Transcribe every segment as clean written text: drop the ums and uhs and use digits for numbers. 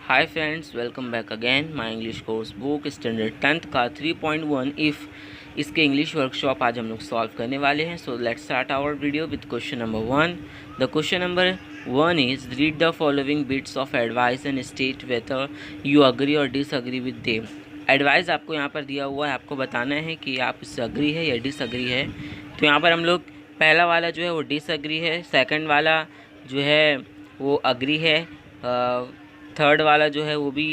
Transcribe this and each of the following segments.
Hi friends, welcome back again my English course book standard 10th का 3.1 if इसके English workshop आज हम लोग सॉल्व करने वाले हैं। So let's start our video with question number 1। The question number 1 is read the following bits of advice and state whether you agree or disagree with them. Advice आपको यहाँ पर दिया हुआ है, आपको बताना है कि आप इससे अग्री है या डिसअग्री है। तो यहाँ पर हम लोग पहला वाला जो है वो डिसअग्री है, सेकंड वाला जो है वो अग्री है, थर्ड वाला जो है वो भी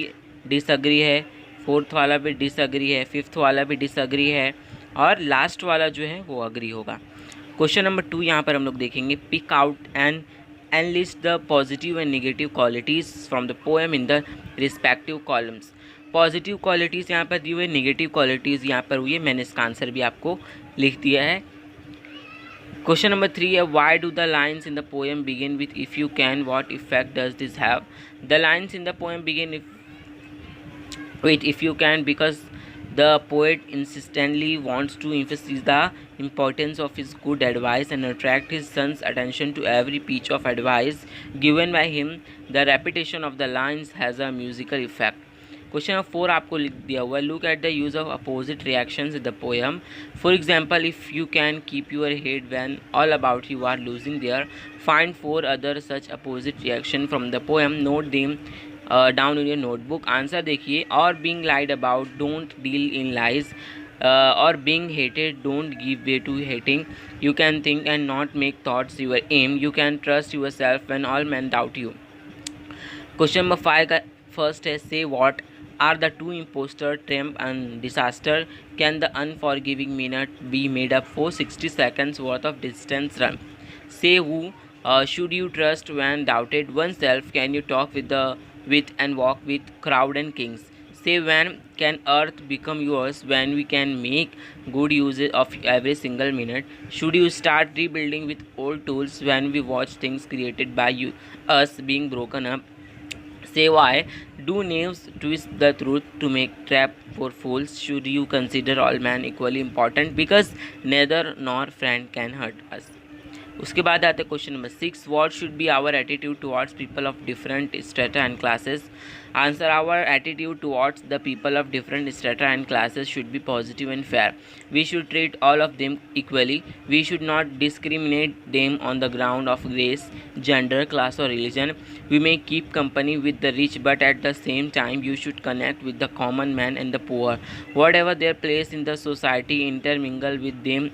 डिसअग्री है, फोर्थ वाला भी डिसअग्री है, फिफ्थ वाला भी डिसअग्री है और लास्ट वाला जो है वो अग्री होगा। क्वेश्चन नंबर 2 यहाँ पर हम लोग देखेंगे, pick out and list the positive and negative qualities from the poem in the respective columns. Positive qualities यहाँ पर दी हुई, नेगेटिव क्वालिटीज़ यहाँ पर हुई है, मैंने इसका आंसर भी आपको लिख दिया है। क्वेश्चन नंबर 3 है, why do the lines in the poem begin with if you can, what effect does this have. The lines in the poem begin with if you can because the poet insistently wants to emphasize the importance of his good advice and attract his son's attention to every piece of advice given by him. The repetition of the lines has a musical effect. Question number 4 आपको लिख दिया हुआ है, look at the use of opposite reactions in the poem. For example, if you can keep your head when all about you are losing their, find 4 other such opposite reaction from the poem, note them down in your notebook. Answer देखिए, or being lied about, don't deal in lies, or being hated, don't give way to hating, you can think and not make thoughts your aim, you can trust yourself when all men doubt you. Question number 5 का first है, say what are the two imposter, triumph and disaster? Can the unforgiving minute be made up for 60 seconds worth of distance run? Say who should you trust when doubted oneself? Can you talk with and walk with crowd and kings? Say when can earth become yours, when we can make good use of every single minute? Should you start rebuilding with old tools when we watch things created by us being broken up? Say why do knaves twist the truth to make trap for fools? Should you consider all men equally important because neither nor friend can hurt us? उसके बाद आते हैं question number 6, what should be our attitude towards people of different strata and classes. Answer, our attitude towards the people of different strata and classes should be positive and fair. We should treat all of them equally. We should not discriminate them on the ground of race, gender, class or religion. We may keep company with the rich, but at the same time you should connect with the common man and the poor. Whatever their place in the society, intermingle with them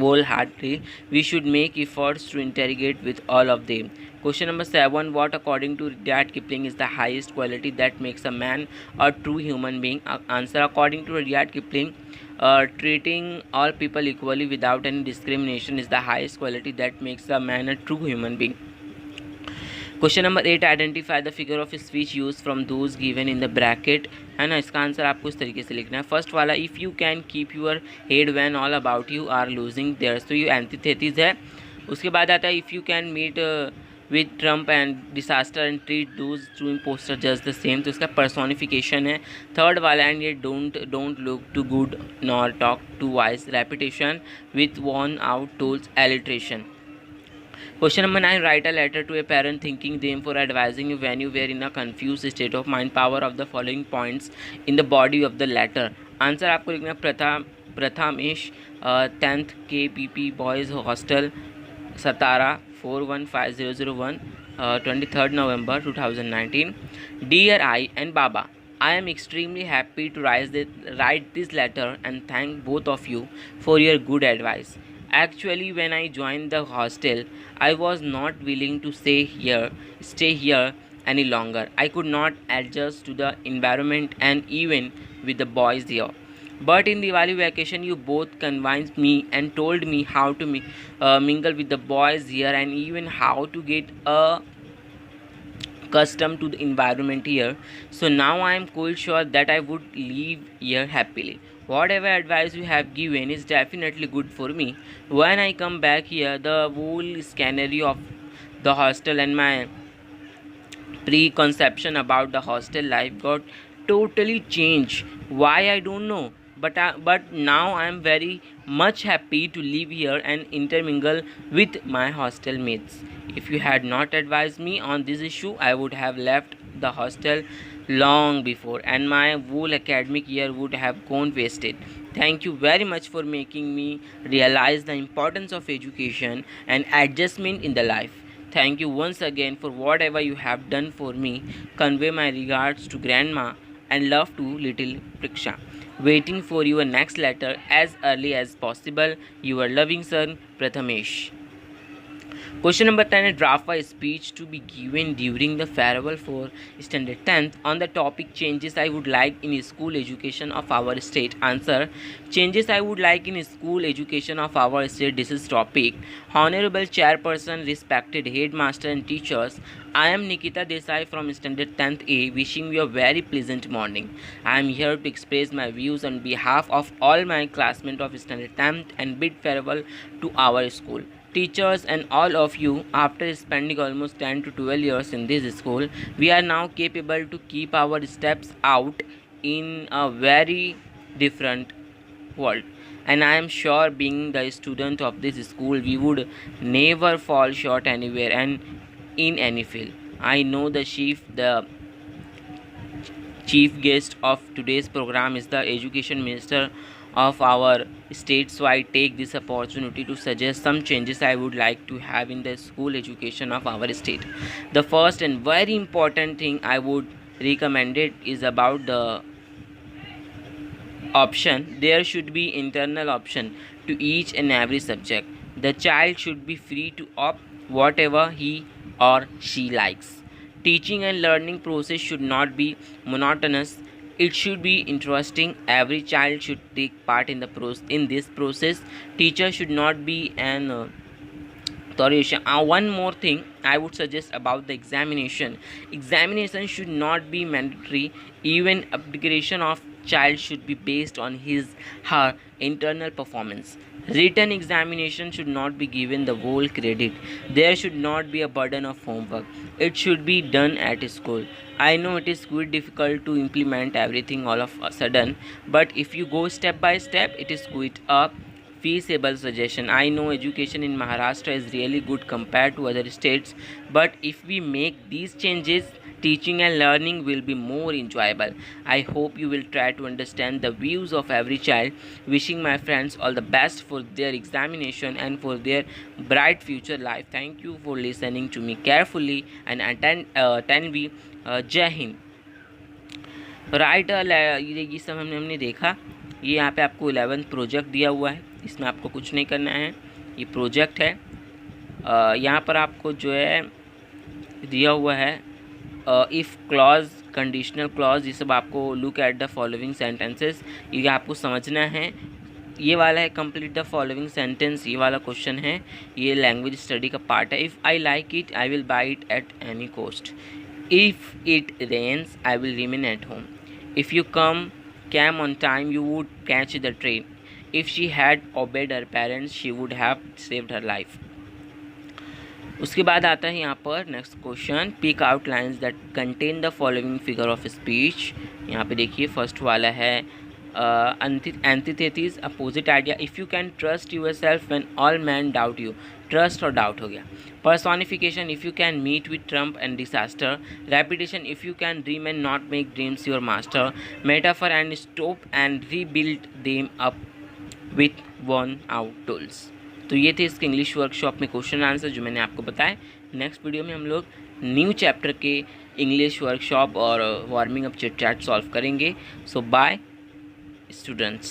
wholeheartedly. We should make efforts to interrogate with all of them. Question number 7, what according to Rudyard Kipling is the highest quality that makes a man a true human being? Answer, according to Rudyard Kipling, treating all people equally without any discrimination is the highest quality that makes a man a true human being. Question number 8, identify the figure of speech use from those given in the bracket, है ना। इसका answer आपको इस तरीके से लिखना है। First वाला, if you can keep your head when all about you are losing their, तो ये एंटीथेसिस है। उसके बाद आता है, if you can meet with triumph and disaster and treat those two impostor just the same, तो इसका पर्सोनिफिकेशन है। थर्ड वाला, and yet don't look too good nor talk too wise, repetition with worn out tools, alliteration. Question number 9, write a letter to a parent thanking them for advising you when you were in a confused state of mind. Power of the following points in the body of the letter. Answer आपको लिखना है, Prathamesh 10th KPP boys hostel Satara 415001 23rd November 2019. Dear I and Baba, I am extremely happy to write this letter and thank both of you for your good advice. Actually, when I joined the hostel, I was not willing to stay here any longer. I could not adjust to the environment and even with the boys here. But in Diwali vacation, you both convinced me and told me how to mingle with the boys here and even how to get accustomed to the environment here. So now I am quite sure that I would live here happily. Whatever advice you have given is definitely good for me. When I come back here, the whole scenery of the hostel and my preconception about the hostel life got totally changed. Why, I don't know. But now I am very much happy to live here and intermingle with my hostel mates. If you had not advised me on this issue, I would have left the hostel long before, and my whole academic year would have gone wasted. Thank you very much for making me realize the importance of education and adjustment in the life. Thank you once again for whatever you have done for me. Convey my regards to grandma and love to little Priksha. Waiting for your next letter as early as possible. Your loving son, Prathamesh. Question number 10 is draft a speech to be given during the farewell for standard 10th on the topic changes I would like in school education of our state. Answer: changes I would like in school education of our state. This is topic. Honorable Chairperson, respected headmaster and teachers, I am Nikita Desai from standard 10th A, wishing you a very pleasant morning. I am here to express my views on behalf of all my classmates of standard 10th and bid farewell to our school. Teachers and all of you, after spending almost 10 to 12 years in this school, we are now capable to keep our steps out in a very different world. And I am sure, being the student of this school, we would never fall short anywhere and in any field. I know the chief guest of today's program is the education minister of our state, so I take this opportunity to suggest some changes I would like to have in the school education of our state. The first and very important thing I would recommend it is about the option. There should be internal option to each and every subject. The child should be free to opt whatever he or she likes. Teaching and learning process should not be monotonous. It should be interesting. Every child should take part in this process. Teacher should not be an authorization. One more thing I would suggest about the examination. Examination should not be mandatory. Even upgradation of child should be based on her internal performance. Written examination should not be given the whole credit. There should not be a burden of homework. It should be done at school. I know it is quite difficult to implement everything all of a sudden, but if you go step by step, it is quite a feasible suggestion. I know education in Maharashtra is really good compared to other states, but if we make these changes, teaching and learning will be more enjoyable. I hope you will try to understand the views of every child. Wishing my friends all the best for their examination and for their bright future life. Thank you for listening to me carefully and attend me. जय Hind. Right, ये सब हमने देखा. ये यहाँ पे आपको 11th project दिया हुआ है. इसमें आपको कुछ नहीं करना है. ये प्रोजेक्ट है. यहाँ पर आपको जो है दिया हुआ है इफ़ क्लॉज, कंडीशनल क्लॉज, ये सब आपको look at the following sentences, ये आपको समझना है. ये वाला है कंप्लीट द फॉलोइंग सेंटेंस, ये वाला क्वेश्चन है. ये लैंग्वेज स्टडी का पार्ट है. If I like it I will by it at any cost. If it rains, I will remain at home. If you came on time, you would catch the train. If she had obeyed her parents, she would have saved her life. उसके बाद आता है यहाँ पर next question. Pick out lines that contain the following figure of speech. यहाँ पे देखिए first वाला है antithesis, opposite idea. If you can trust yourself when all men doubt you. Trust और डाउट हो गया. Personification, if you can meet with triumph and disaster. Repetition, if you can dream and not make dreams your master. Metaphor and stop and rebuild them up with worn out tools. तो ये थे इसके English workshop में question answer जो मैंने आपको बताया. Next video में हम लोग न्यू चैप्टर के इंग्लिश वर्कशॉप और warming up chit chat solve करेंगे. सो बाय students.